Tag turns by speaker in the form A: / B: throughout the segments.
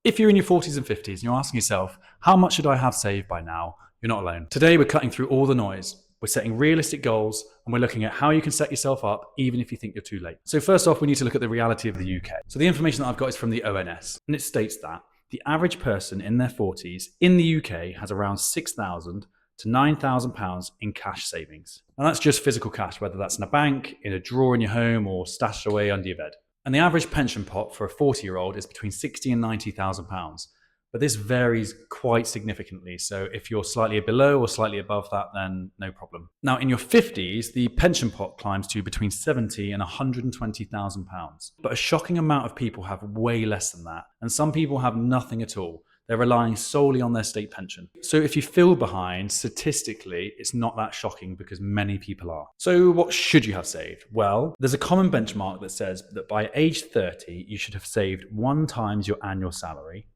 A: If you're in your 40s and 50s and you're asking yourself, how much should I have saved by now? You're not alone. Today, we're cutting through all the noise. We're setting realistic goals and we're looking at how you can set yourself up even if you think you're too late. So first off, we need to look at the reality of the UK. So the information that I've got is from the ONS, and it states that the average person in their 40s in the UK has around £6,000 to £9,000 in cash savings. And that's just physical cash, whether that's in a bank, in a drawer in your home, or stashed away under your bed. And the average pension pot for a 40-year-old is between £60,000 and £90,000. But this varies quite significantly. So if you're slightly below or slightly above that, then no problem. Now, in your 50s, the pension pot climbs to between £70,000 and £120,000. But a shocking amount of people have way less than that. And some people have nothing at all. They're relying solely on their state pension. So if you feel behind, statistically, it's not that shocking because many people are. So what should you have saved? Well, there's a common benchmark that says that by age 30, you should have saved 1 times your annual salary.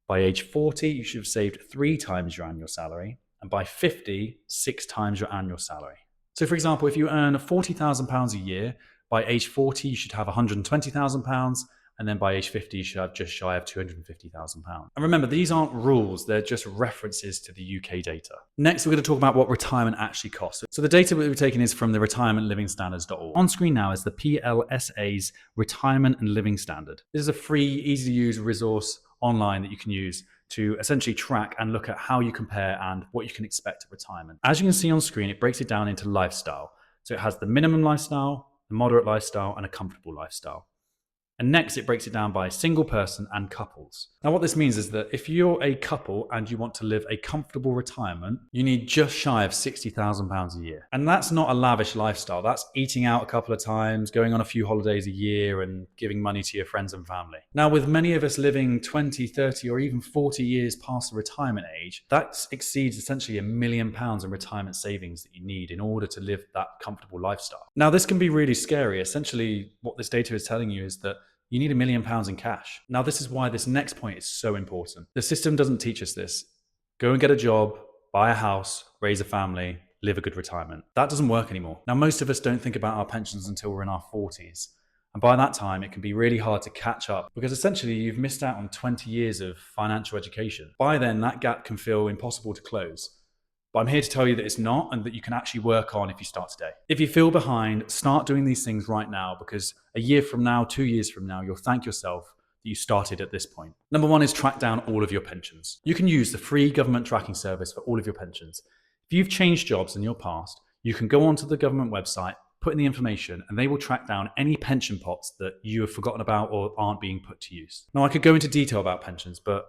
A: By age 40, you should have saved 3 times your annual salary. And by 50, 6 times your annual salary. So for example, if you earn £40,000 a year, by age 40, you should have £120,000. And then by age 50, you should have just shy of £250,000. And remember, these aren't rules, they're just references to the UK data. Next, we're going to talk about what retirement actually costs. So the data that we've taken is from the retirementlivingstandards.org. On screen now is the PLSA's Retirement and Living Standard. This is a free, easy to use resource online that you can use to essentially track and look at how you compare and what you can expect at retirement. As you can see on screen, it breaks it down into lifestyle. So it has the minimum lifestyle, the moderate lifestyle, and a comfortable lifestyle. And next, it breaks it down by single person and couples. Now, what this means is that if you're a couple and you want to live a comfortable retirement, you need just shy of £60,000 a year. And that's not a lavish lifestyle. That's eating out a couple of times, going on a few holidays a year, and giving money to your friends and family. Now, with many of us living 20, 30, or even 40 years past the retirement age, that exceeds essentially £1 million in retirement savings that you need in order to live that comfortable lifestyle. Now, this can be really scary. Essentially, what this data is telling you is that you need £1 million in cash. Now, this is why this next point is so important. The system doesn't teach us this. Go and get a job, buy a house, raise a family, live a good retirement. That doesn't work anymore. Now, most of us don't think about our pensions until we're in our 40s. And by that time, it can be really hard to catch up because essentially you've missed out on 20 years of financial education. By then, that gap can feel impossible to close. But I'm here to tell you that it's not, and that you can actually work on if you start today. If you feel behind, start doing these things right now, because a year from now, 2 years from now, you'll thank yourself that you started at this point. Number 1 is track down all of your pensions. You can use the free government tracking service for all of your pensions. If you've changed jobs in your past, you can go onto the government website, put in the information, and they will track down any pension pots that you have forgotten about or aren't being put to use. Now, I could go into detail about pensions, but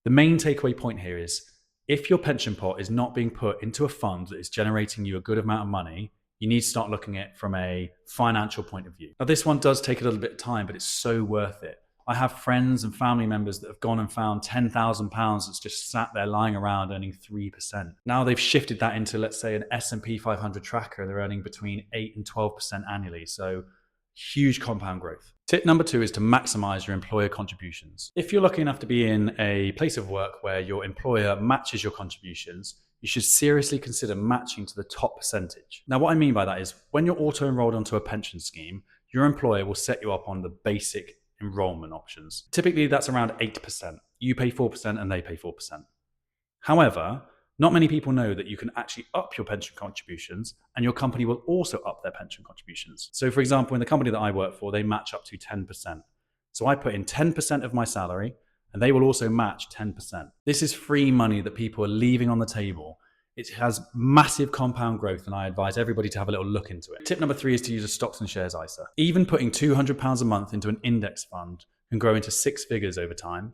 A: the main takeaway point here is if your pension pot is not being put into a fund that is generating you a good amount of money, you need to start looking at it from a financial point of view. Now, this one does take a little bit of time, but it's so worth it. I have friends and family members that have gone and found £10,000 that's just sat there lying around earning 3%. Now they've shifted that into, let's say, an S&P 500 tracker. They're earning between 8 and 12% annually. So huge compound growth. Tip number 2 is to maximize your employer contributions. If you're lucky enough to be in a place of work where your employer matches your contributions, you should seriously consider matching to the top percentage. Now, what I mean by that is when you're auto-enrolled onto a pension scheme, your employer will set you up on the basic enrollment options. Typically, that's around 8%. You pay 4% and they pay 4%. However, not many people know that you can actually up your pension contributions and your company will also up their pension contributions. So for example, in the company that I work for, they match up to 10%. So I put in 10% of my salary and they will also match 10%. This is free money that people are leaving on the table. It has massive compound growth and I advise everybody to have a little look into it. Tip number 3 is to use a stocks and shares ISA. Even putting £200 a month into an index fund can grow into 6 figures over time.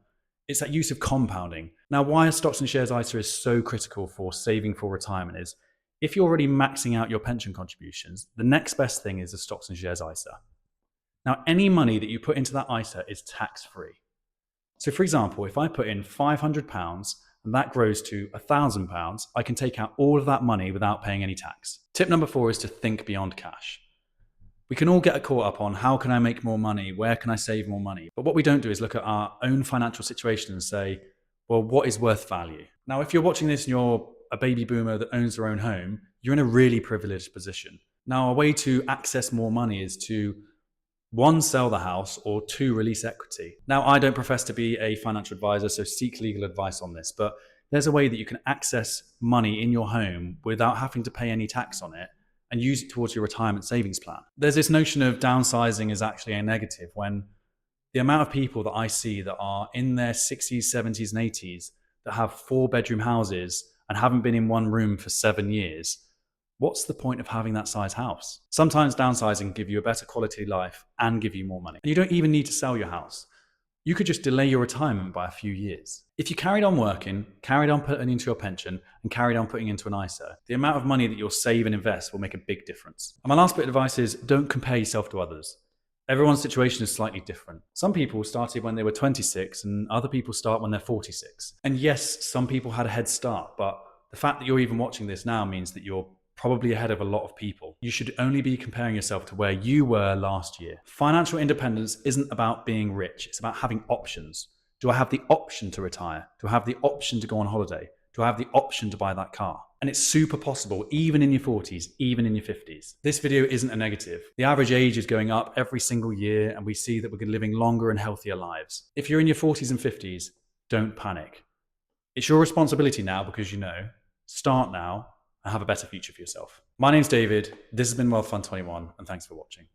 A: It's that use of compounding. Now, why a stocks and shares ISA is so critical for saving for retirement is if you're already maxing out your pension contributions, the next best thing is a stocks and shares ISA. Now, any money that you put into that ISA is tax-free. So for example, if I put in £500 and that grows to £1,000, I can take out all of that money without paying any tax. Tip number 4 is to think beyond cash. We can all get caught up on how can I make more money? Where can I save more money? But what we don't do is look at our own financial situation and say, well, what is worth value? Now, if you're watching this and you're a baby boomer that owns their own home, you're in a really privileged position. Now, a way to access more money is to One, sell the house, or two, release equity. Now, I don't profess to be a financial advisor, so seek legal advice on this, but there's a way that you can access money in your home without having to pay any tax on it and use it towards your retirement savings plan. There's this notion of downsizing is actually a negative when the amount of people that I see that are in their 60s, 70s, and 80s that have 4-bedroom houses and haven't been in one room for 7 years, what's the point of having that size house? Sometimes downsizing can give you a better quality of life and give you more money. And you don't even need to sell your house. You could just delay your retirement by a few years. If you carried on working, carried on putting into your pension, and carried on putting into an ISA, the amount of money that you'll save and invest will make a big difference. And my last bit of advice is don't compare yourself to others. Everyone's situation is slightly different. Some people started when they were 26 and other people start when they're 46. And yes, some people had a head start, but the fact that you're even watching this now means that you're probably ahead of a lot of people. You should only be comparing yourself to where you were last year. Financial independence isn't about being rich. It's about having options. Do I have the option to retire? Do I have the option to go on holiday? Do I have the option to buy that car? And it's super possible, even in your 40s, even in your 50s. This video isn't a negative. The average age is going up every single year, and we see that we're living longer and healthier lives. If you're in your 40s and 50s, don't panic. It's your responsibility now because you know. Start now and have a better future for yourself. My name's David. This has been Wealth Fund 21, and thanks for watching.